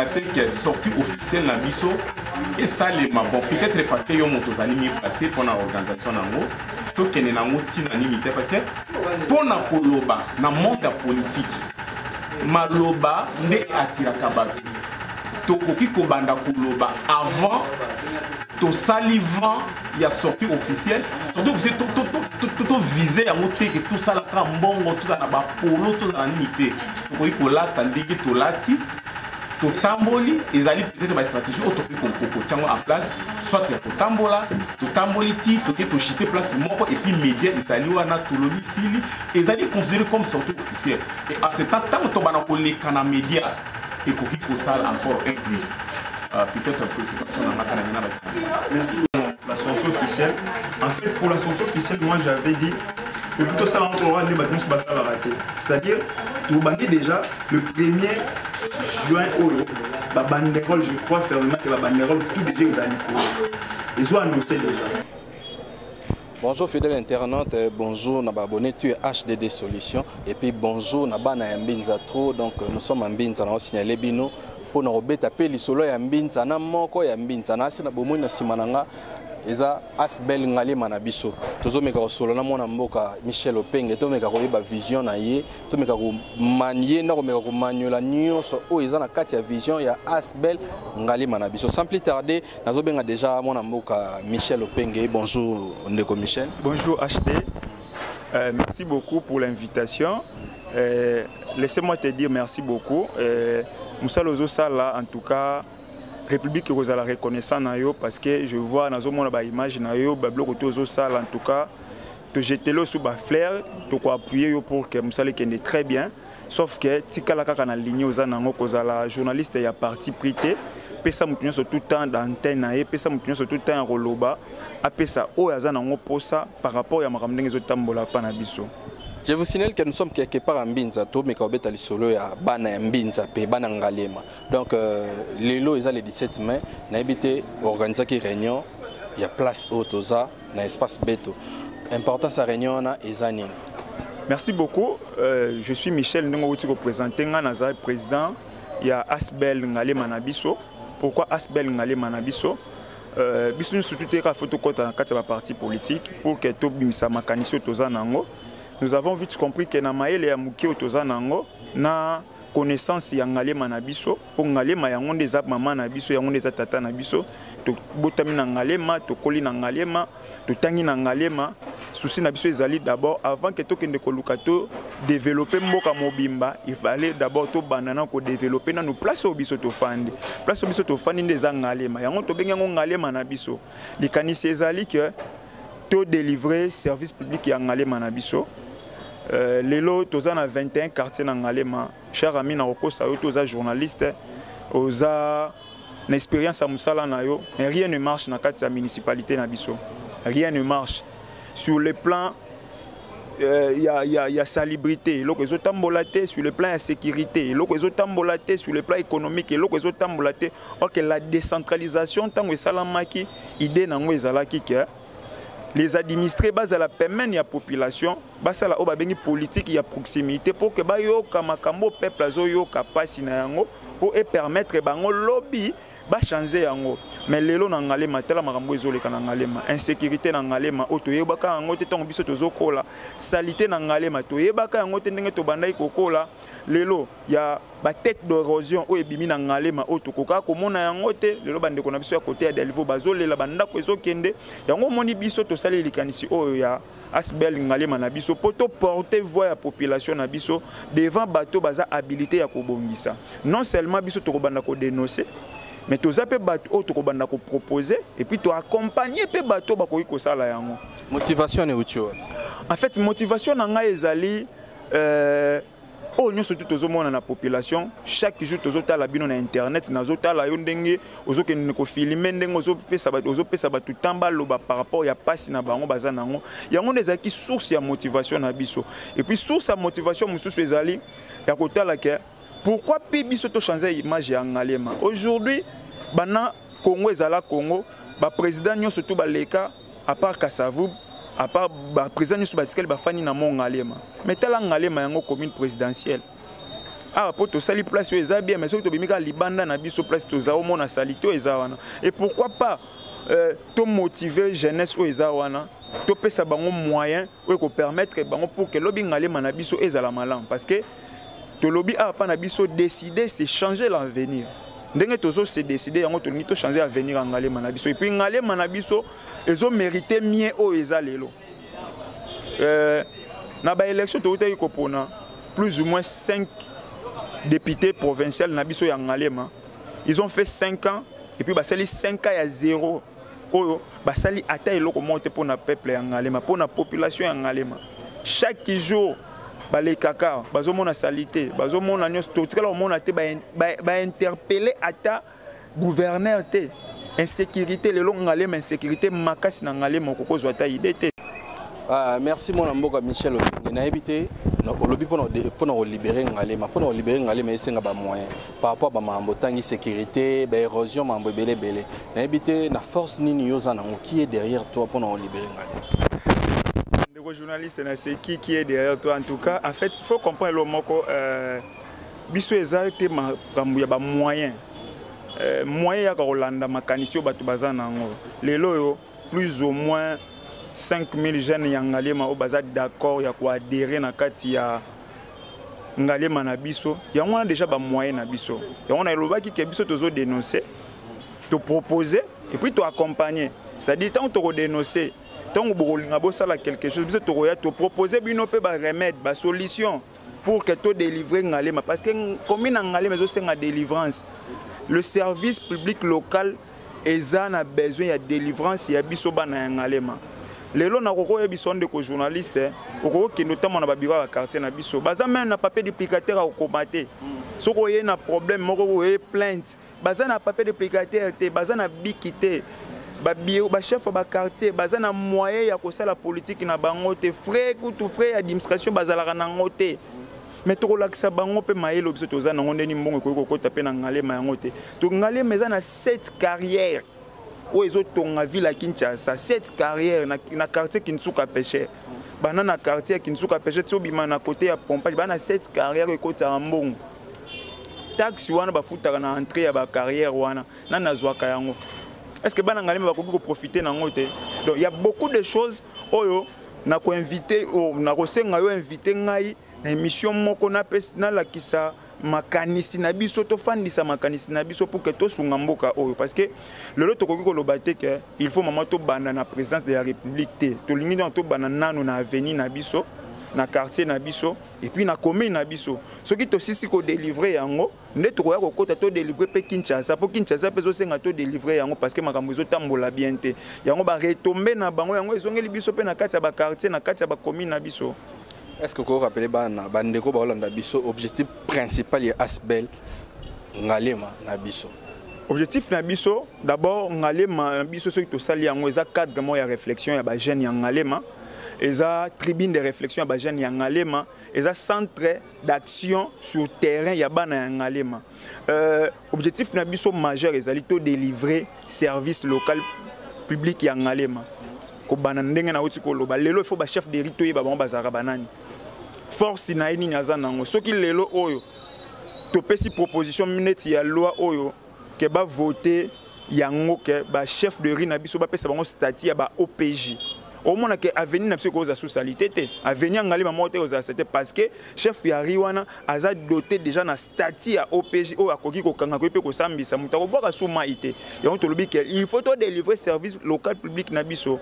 sortie officielle dans l'ISO, et ça, bon, peut-être parce que les gens ont mis placé pour l'organisation, tout qui est parce que pour la poloba, dans le monde politique, maloba n'est attiré kabatu. Tokoki kobanda koloba avant to salivant il y a sorti officiel surtout vous êtes tout visé à montrer que tout ça là mbongo tout ça na ba polo tout na limité tokoki kolata ndiki to lati to tamboli ezali peut-être ba stratégie autopi ko tiango en place soit to tambola to tamboli ti to ke to chiter place moko et puis média ezali wana to loni sili ezali considéré comme sortie officielle et à ce temps to bana ko le kana média et pour ça encore un plus. peut-être présentation dans ma. Merci pour la sortie officielle. En fait, pour la sortie officielle, moi j'avais dit que plutôt ça encore les bâtiments sur la raté. C'est-à-dire, tout déjà le 1er juin la banderole, je crois fermement que la banderole, tout déjà ils allaient pour. Ils ont annoncé déjà. Bonjour fidèles internautes, bonjour na abonné tu es HDD Solutions et puis bonjour na bana Mbinza trop. Donc nous sommes en Mbinza na signalé bino pour nous rebeta pe lisolo ya Mbinza na moko ya Mbinza na sina bomoi na simananga eza Asbel Ngalema na biso tozomeka kosolo na mona mboka Michel Openge tomeka koyeba vision na ye tomeka ko manie na komeka ko maniola nyonso o eza na kati ya vision ya Asbel Ngalema na biso. Sans plus tarder nazobenga déjà mona mboka Michel Openge. Bonjour ndeko Michel. Bonjour HD. Merci beaucoup pour l'invitation. Laissez-moi te dire merci beaucoup. Moussa Lozo Sala en tout cas République que vous allez reconnaissant parce que je vois dans mon image nayo bablo kotozo sala en tout cas te jeter le sous ba flair to ko appuyer pour que Moussa le kende très bien sauf que tikala kaka na ligne aux anango kozala journaliste ya parti prité pesa mutunyo so tout temps d'antenne na e pesa mutunyo so tout temps roloba apesa o azanango posa par rapport ya makamndenge zo tambola pa na biso. Je vous signale que nous sommes quelque part en Mbinza, tout mais qu'au bétal solo ya bana Mbinza pe bana Ngalema. Donc l'élo est le 17 mai, n'a habité organiser qui réunion, il y a place autoza, na espace beto. Important sa réunion na ezani. Merci beaucoup. Je suis Michel Ndongouti représentant Nazar président, il y a Asbel Ngalema na biso. Pourquoi Asbel Ngalema na biso? Biso nous surtout ka photo kota na kati ba parti politique pour que to bimisa makanisi autoza nango. Nous avons vite compris que na maele ya muki otoza nango na connaissance ya Ngalema na biso pour Ngalema ya ngonde za mama na biso ya ngonde za tata na biso to botami na Ngalema to koli na Ngalema to tangi na Ngalema souci na biso ezali d'abord avant que to kende koluka to développer mboka mobimba il fallait d'abord to banana ko développer na nous place au biso to fandi ndeza Ngalema yango to benga Ngalema na biso likanisi ezali que to délivrer service public ya Ngalema na biso. Lelo toza na 21 quartiers na Ngalema. Cher ami na okosa yo toza journaliste oza na expérience à musala na yo. Rien ne marche na kati ya municipalité na biso. Rien ne marche sur le plan ya salubrité, loko ezotambolate sur le plan ya sécurité, loko ezotambolate sur le plan économique, loko ezotambolate. OK, la décentralisation tango esalamaki idée nango ezalaki ke les administrés bas à la permettre la population bas à la obabengi politique ya proximité pour que ba yo kamakambo peuple azo yo kapasi na yango pour permettre bango lobby ba changer yango. Mais lelo na Ngalema tela makambo ezoleka na Ngalema insécurité na Ngalema otoyebaka yango te tango biso tozokola salité na Ngalema toyebaka yango te ndenge to bandai kokola lelo ya ba tête d'érosion o ebimi na Ngalema otokoka komona yango te lelo bandeko na biso ya côté ya Delvaux bazolela bandako ezokende yango moni biso to sali likanisi oyo ya Asbel Ngalema na biso poto porter voix ya population na biso devant bateau baza habilité ya kobongisa non seulement biso to kobanda ko dénoncer mais tous les bateaux qui sont proposés et puis tu accompagner les bateaux qui sont sala yango. Motivation est où? En fait, motivation est ali nous surtout tous dans la population chaque jour tous la bino na internet na zota la yondenge ozo ke ne ko filmer ndenge ozo pesa tout tamba loba par rapport ya passe na bango bazana ngo yango ezaki source ya motivation na biso et puis source ya motivation mususu ezali ya kotala ke pourquoi biso to changer image ya Ngalema aujourd'hui bana Congo ezala Congo ba président nyo surtout ba leka à part Kasavu à part ba président nyo batikali ba fani na Ngalema mais tala Ngalema yango commune présidentielle ah pour to sali place eza bien mais surtout bimika libanda na biso place to za omona salito eza wana et pourquoi pas to motiver jeunesse o eza wana to pesa bango moyen ou ko permettre bango pour que lobi Ngalema na biso ezala malam parce que to lobby a pas na biso décider c'est changer l'avenir ndenge tozo se décider yango to ngi to changer l'avenir en Ngalema na biso et puis Ngalema na biso ezo mériter mieux o eza lelo na ba élection to uta ko pona plus ou moins 5 députés provinciaux na biso ya Ngalema ils ont fait 5 ans et puis basali 5 ans ya 0 oyo basali ata eloko monte pour na peuple ya Ngalema pour na population ya Ngalema chaque jour les kaka, bazomona salité, bazomona nyos, tout ce que l'on a été interpellé à ta gouverneur te insécurité lelo ngalema insécurité makasi na ngalema kokozwa ata idée te. Merci mon amboka Michel Olingi na ebité no olobi pour libérer ngalema pour libérer ngalema esenga ba moyen par rapport ba mambo tangi sécurité ba érosion mambo belé na ebité na force nini yoza na qui est derrière toi pour libérer ngalema. Le journaliste na c'est qui est derrière toi en tout cas en fait il faut comprendre le moko biso ezalite makambo ya ba moyen moyen ya kolanda makanisi yo bato bazana ngo lelo yo plus ou moins 5000 jeunes ya ngalema o baza d'accord ya ko adhérer na kati ya ngalema na biso ya ngwana déjà ba moyen na biso ya ngwana elobaki ke biso tozo dénoncer to proposer et puis to accompagner c'est-à-dire tant to dénoncer tant bolinga bo sala quelque chose biso to ya to proposer bino pe ba remède ba solution pour que to délivrer ngalema parce que commune ngalema zo senga délivrance le service public local a besoin de délivrance ya biso bana ngalema. Lelo na koko ya biso ndeko journaliste okoko ki notamment na ba bureau ya quartier na biso baza même na papier duplicateur a okomate soko ye na problème moko ye plainte baza na papier duplicateur te baza na bikité ba bureau ba chef ba quartier baza na moyen ya kosala politique na bango te frais kutu frais administration bazala na ngote mais to kolakisa bango pe mayelo biso toza na ngondeni mbongo ko ko taper na ngalema yango te to ngalema eza na 7 carrières o ezo tonga ville à Kinshasa 7 carrières na quartier Kinsuka pêcher bana na quartier Kinsuka pêcher to bima na côté ya pompage bana 7 carrières ko ta mbongo taxi wana ba futaka na entrée ya ba carrière wana na nazwaka yango est-ce que bana ngalema ba ko profiter na ngote donc il y a beaucoup de choses oyo na ko inviter o na ko senga yo inviter ngai na émission moko na pes na la kisa makanisi na biso to fandisa makanisi na biso pour que to sunga mboka oyo parce que le lot ko ko lobate que il faut maman to banda na présidence de la république te to lingi to banda nano na avenue na biso na quartier na biso et puis na commune na biso ce qui to sisi ko délivrer yango nde to ko ya ko kota to délivrer pe Kinshasa pour Kinshasa pe zo senga to délivrer yango parce que makambo zo tambola bien te yango ba retomber na bango yango ezongeli biso pe na kati ya ba quartier na kati ya ba commune na biso. Est-ce que vous vous rappelez bandeko baolanda biso objectif principal ya Asbel ngalema na biso? Objectif na biso d'abord ngalema biso ce que to sali yango eza cadre mo ya réflexion ya ba jeune ya ngalema eza tribune de réflexion ya ba jeune ya ngalema eza centre d'action sur terrain ya bana ya ngalema objectif na biso majeur ezali to délivrer service local public ya ngalema ko bana ndenge na uti ko loba lelo il faut ba chef de rito ye ba bango bazaka banani force na ini nyaza nango soki lelo oyo to pesi proposition minute ya loi oyo ke ba voter yango ke ba chef de riz na biso ba pesa bango statut ya ba OPJ au moins que avenir na biso ko za socialité te avenir ngalema mote ko za c'était parce que chef ya riz wana aza doté déjà na statut ya OPJ o akoki ko kanga ko pe ko sambisa muta ko boka suma ité yango to lobi ke il faut to délivrer service local public na biso.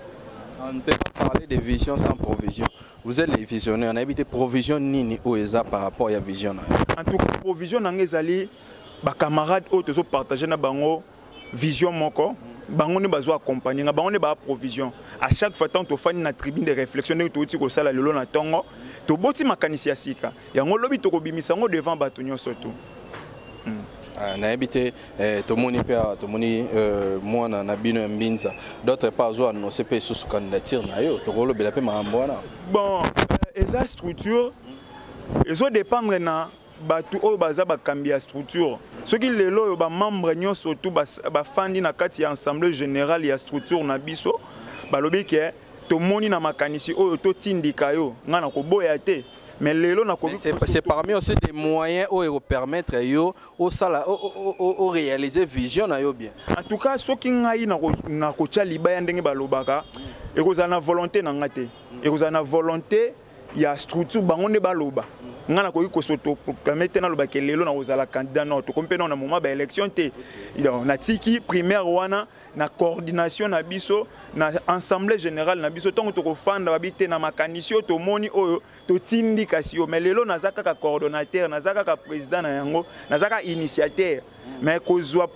On ne peut pas parler de vision sans provision. Vous êtes les visionnaires. On a habité provision nini ou eza par rapport à la vision. En tout cas, provision n'angezali ba camarades autres ont partagé na bango vision moko. Bango ne bazo accompagner. Na bango ne ba provision. À chaque fois tant to fani na tribune de réflexion ne to ko sala lelo na tongo. To boti makanisi ya sika. Yango lobi to ko bimisa ngo devant batonyo surtout. Na habité tomoni père tomoni moi na bino mbinza d'autres pas zo annoncer pe sous candidature na yo to kolo bela pe maambwana bon eza structure ezo dépendre na batu oyo baza bakambia structure soki lelo yo ba membre nyonso tout ba fandi na kati ya assemblée générale ya structure na biso balobi ke tomoni na makanisi oyo to tindika yo ngana ko boya te. Mais c'est parmi aussi des moyens où permettre yo au réaliser vision na yo bien. En tout cas, ce qui ngai na ko tia libaya ndenge balobaka et ko na volonté na ngate et ko na volonté ya structure bango ne baloba ngana ko ko soto proclamer na loba ke lelo na ozala candidat no to kompena na moment ba élection te na tiki primaire wana na coordination na biso na assemblée générale na biso tongo to ko fanda babite na makanisio to moni oyo to tindi kasio mais lelo nazaka ka coordonnateur nazaka ka président na yango nazaka initiateur mais ko zwa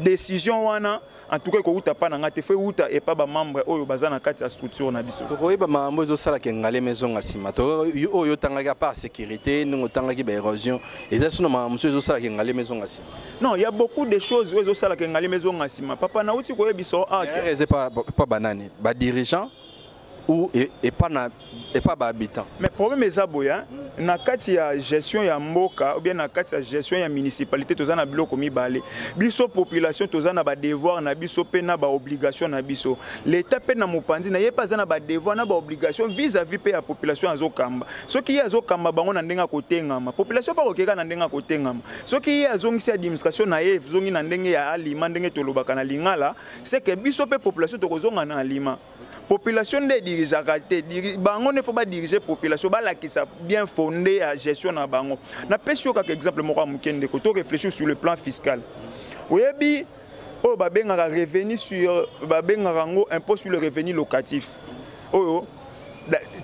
décision wana en tout cas ko pas na ngate fe uta et pas ba membre oyo bazana kati ya structure na biso to koyeba mambo zo sala ke ngalema zo ngasima to oyo tangaka pas sécurité ngo tangaki ba érosion eza suna mambo zo sala ke ngalema zo ngasima. Non, il y a beaucoup de choses oyo zo sala ke ngalema zo ngasima papa na uti koyebi so c'est pas banane ba dirigeant ou et pas ba habitant. Mais problème est aboya na kati ya gestion ya mboka ou bien na kati ya gestion ya municipalité tozana biloko mibale biso population tozana ba devoir na biso pe na ba obligation na biso l'état pe na mopanzi na ye pas na ba devoir na ba obligation vis-à-vis pe ya population azokamba soki ye azokamba bango na ndenga kotengama population pa kokeka na ndenga kotengama soki ye azongisi administration na ye zongi na ndenge ya alima ndenge tolobaka na lingala c'est que biso pe population tokozonga na alima population de dirigeants bango ne faut pas diriger population ba la qui ça bien fondé à gestion na bango na pesio ka exemple moko mukende ko to réfléchir sur le plan fiscal oyebi o ba benga revenu sur ba benga ngo impôt sur le revenu locatif oyo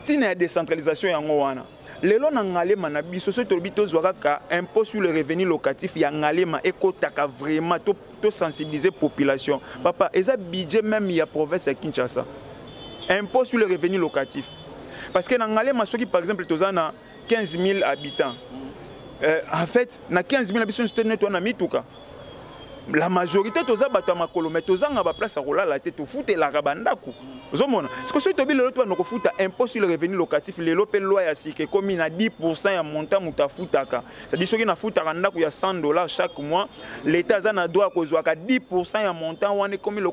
tina décentralisation yango wana lelo na ngalema na biso so to bito zwaka ka impôt sur le revenu locatif ya ngalema ekotaka vraiment to sensibiliser population papa eza budget même ya province ya Kinshasa impôt sur le revenu locatif. Parce que dans Ngalema, par exemple, tu as 15 000 habitants. En fait, dans 15 000 habitants, la majorité de ces habitants, tu as place à rouler la tête, tu fous la rabandaku. C'est que si tu as impôt sur le revenu locatif, les loi est comme à 10% de montant de foutaka. C'est-à-dire que il y a $100 chaque mois, l'État a droit à 10% de montant, on est comme le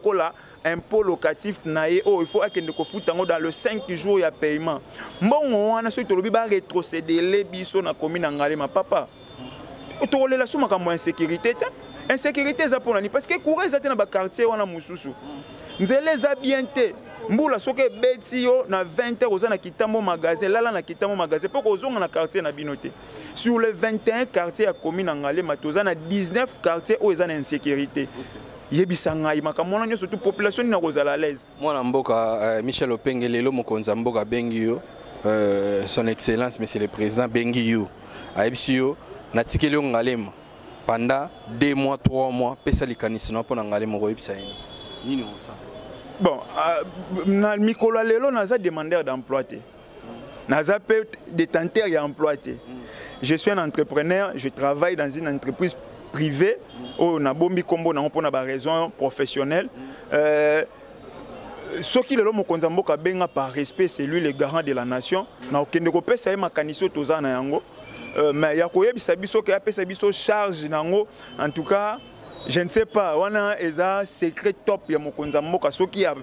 impôt locatif il faut que dans le 5 jours il y a paiement. Bon, on a rétrocéder les biso na commune Ngalema papa. Tu relation comme insécurité. Insécurité za pour parce que courir za na ba quartier wana mususu. Nzele za bienté. Mbula soke beti yo na 20h oza na kitambo magasin lala na kitambo magasin pour ozonga na quartier na binoté. Sur les 21 quartiers à commune Ngalema toza na 19 quartiers où ils ont insécurité. Yebisangai makamona nyo surtout population na kozala à l'aise. Mwana mboka Michel Openge lelo mokonza mboka bengi yo son excellence monsieur le président bengi yo aibisio na tikeli Ngalema pendant 2 mois 3 mois pesa likanisi na pona Ngalema ko yebisa nini on ça. Bon na mikolo lelo naza demandeur d'emploi té. Naza pe détenteur ya emploi té. Je suis un entrepreneur, je travaille dans une entreprise privé au nabombi kombo na mpona ba raison professionnelle ce qui le mokonza mboka benga par respect c'est lui le garant de la nation na okende ko pesa makanisi tozana yango mais ya koyebisa biso ke apesa biso charge nango en tout cas je ne sais pas wana eza secret top ya mokonza mboka soki a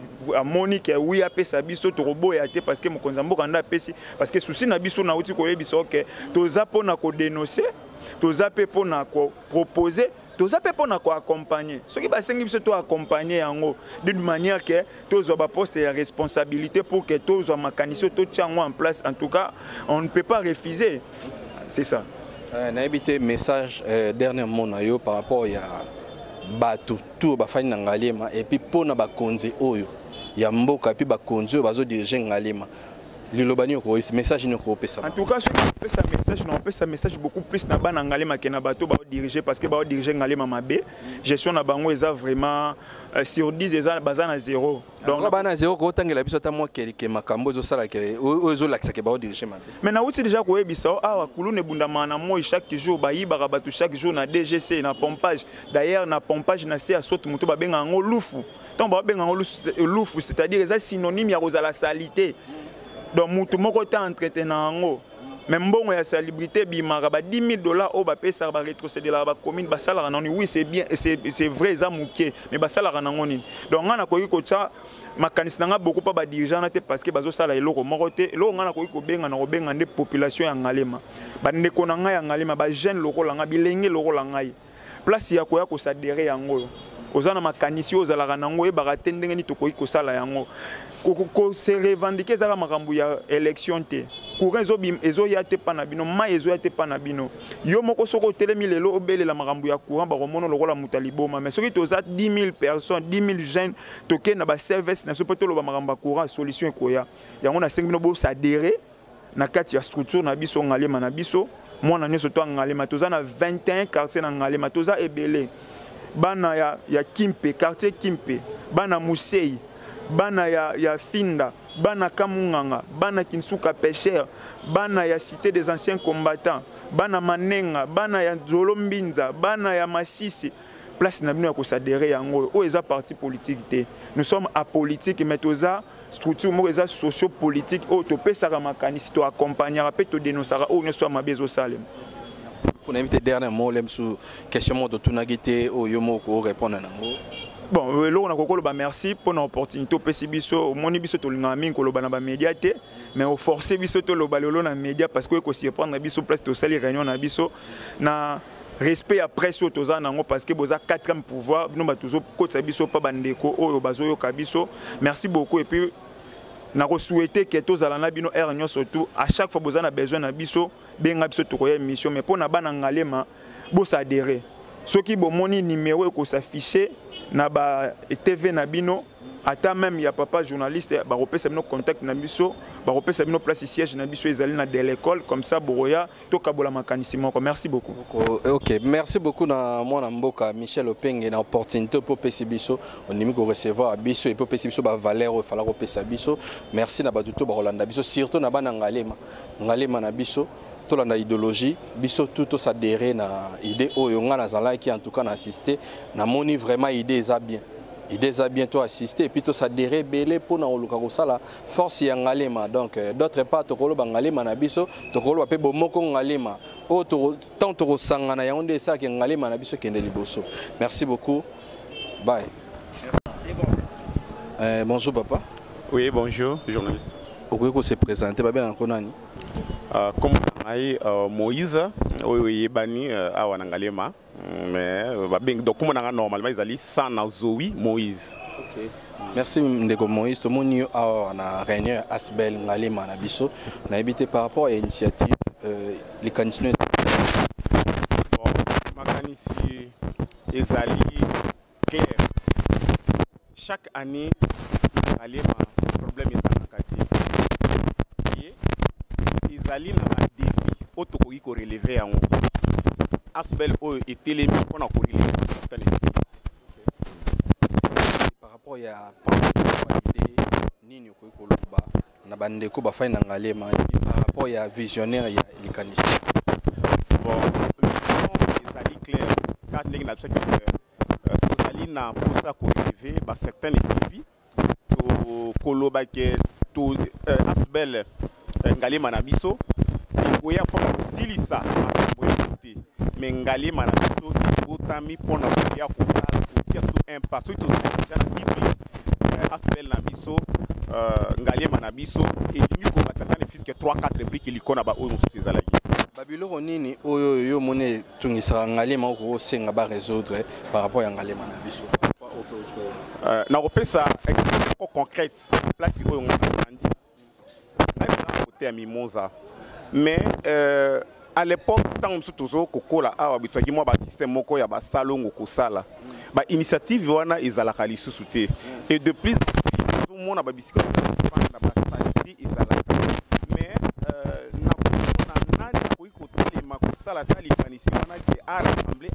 Monique oui apesa biso to roboya te parce que mokonza mboka nda pesi parce que souci na biso na uti koyebisa ke toza pona ko dénoncer toza pe pona ko proposer toza pe pona ko accompagner soki basengi biso to accompagner yango d'une manière que tozo ba poste ya responsabilité pour que tozo makanisi to tchango en place en tout cas on ne peut pas refuser c'est ça. Na évité message dernier mot na yo par rapport ya bato tout ba fani Ngalema et puis pona ba konzi oyo ya mboka puis ba konzi oyo bazo diriger Ngalema lilobani ko message ne ko pesa. En tout cas ce pesa message non pesa message beaucoup plus na ba Ngalema que na bato ba diriger parce que ba diriger Ngalema mabe gestion na bango eza vraiment sur 10 eza bazana 0 donc ba na 0 ko tangela biso ta moi kelike makambo zo sala ke ozo lakisa ke ba diriger mabe mais na uti déjà ko yebisa awa kulune bundama na moi chaque jour ba yiba bato chaque jour na DGC na pompage d'ailleurs na pompage na c'est à saute muto ba benga ngo lufu donc ba benga ngo lufu c'est-à-dire eza synonyme ya kozala salité. Donc mutu moko ta entretenant ngo même bon ya salubrité bimaka ba $10,000 au ba pesa ba rétrocéder la ba commune ba sala non oui c'est bien c'est vrai za muké mais ba sala na ngoni donc ngana ko yiko cha makanisi nga beaucoup pas ba dirigeant na te parce que bazo sala eloko moko te lo ngana ko yiko benga na ko benga nde population ya Ngalema ba ndeko na nga ya Ngalema ba jeune loko la nga bilenge loko la ngai place ya ko s'adhérer yango ozana makanisi ozala nango e ba tendenge ni to ko yiko sala yango ko se revendiquer za makambu ya élection te courant ezo ya te panabino ma ezo ya te panabino yo moko soko telemi lelo obele la makambu ya courant ba romono lokola mutaliboma mais soki toza 10 000 personnes 10 000 jeunes toke na ba service na sopoto lo ba makambu ya courant solution ekoya yango na 5 bino bo s'adhérer na kati ya structure na biso Ngalema na biso mwana nyoso to Ngalema toza na 21 quartiers na Ngalema toza ebele bana ya Kimpe, quartier Kimpe, bana Musei, bana ya Finda, bana Kamunganga, bana Kinsuka Pêcheur, bana ya Cité des anciens combattants, bana Manenga, bana ya Zolombinza, bana ya Masisi. Place na bino ya kosadere yango o eza parti politique te. Nous sommes apolitiques mais toza structure mo eza socio-politique o to pesaka makanisi to accompagnera pe to dénonçera o ne soit mabezo salem. Merci beaucoup. On a invité dernier mot lem sur question de tunagité o yomo ko répondre nango. Bon, là on a kokolo ba merci pour l'opportunité au pesi biso moni biso to linga mingi koloba na ba média te mais au forcer biso to loba lelo na média parce que ko si prendre biso place to sali réunion na biso na respect après ce toza nango parce que boza 4e pouvoir nous ba toujours côté biso pa bandeko oyo bazoyo kabiso. Merci beaucoup et puis na ko souhaiter que tozala na bino er nyo surtout à chaque fois boza na besoin na biso benga biso to koya émission mais pour na bana ngalema bo s'adhérer ceux qui bon moni numéro ko s'afficher na ba TV na bino ata même ya papa journaliste ba repesa bino contact na biso ba repesa bino place siège na biso ezali na de l'école comme ça boroya to kabola makanisi moko. Merci beaucoup. OK, merci beaucoup na mwana mboka Michel Openge na opportunité pour pesi biso onimi ko recevoir biso et pour pesi biso ba valeur o fala ko pesa biso. Merci na baduto ba Rolanda biso surtout na bana ngalema na biso to la idéologie biso tout s'adhérer na idée oyo nga na zala qui en tout cas na assister na moni vraiment idée za bien. Idées a bientôt assisté et puis tout ça dérébellé pour na la force ya ngalema donc d'autre part tokolo bangalema na biso tokolo pe bomoko ngalema o tant to sangana ya onde ça que ngalema na biso kende liboso. Merci beaucoup. Bye. Merci. Bonjour papa. Oui, bonjour, journaliste. Okoko se présenter ba bien konani. Comme Moïse oyo bani awa ngalema. Mais donc comme on a normalement ils allaient sans Zoé Moïse. OK. Merci ndeko Moïse to moni na réunion Asbel ngalema na biso na habité par rapport à l'initiative les canisiers. Bon, makanisi ezali clair. Chaque année ngalema problème est na kati. Et ezali na défi autokoki ko relever en Asbel était les mieux qu'on a connu. Par rapport à l'idée, Nini Koloba, Nabandeko Bafay Nangalema, par rapport à visionnaire, il y a les canisiers. Bon, les alliés clairs, quand nous avons fait que les alliés n'ont pas ça qu'on relevé, certains défis, Koloba qui Asbel Ngalema Nabiso, et il y a aussi ça. Mais ngalema na biso otami pona ya kosala kotia so impact so déjà na bible Asbel na biso ngalema na biso et dimi ko batata ne fiske 3-4 briques likona ba oyo so ezala ki babiloko nini oyo yo mone tungisa ngalema ko senga ba résoudre par rapport à ngalema na biso na kopesa exemple concrète place oyo ngandi ngalema côté ya Mimosa mais à l'époque, tant que nous kokola awa bitwaki moi ba système moko ya ba salongo ko sala ba initiative wana ezala kali susute et de plus tout monde ba bisika na ba saleté ezala mais na nani ko iko tele ma ko sala tali fanisi wana qui a rassemblé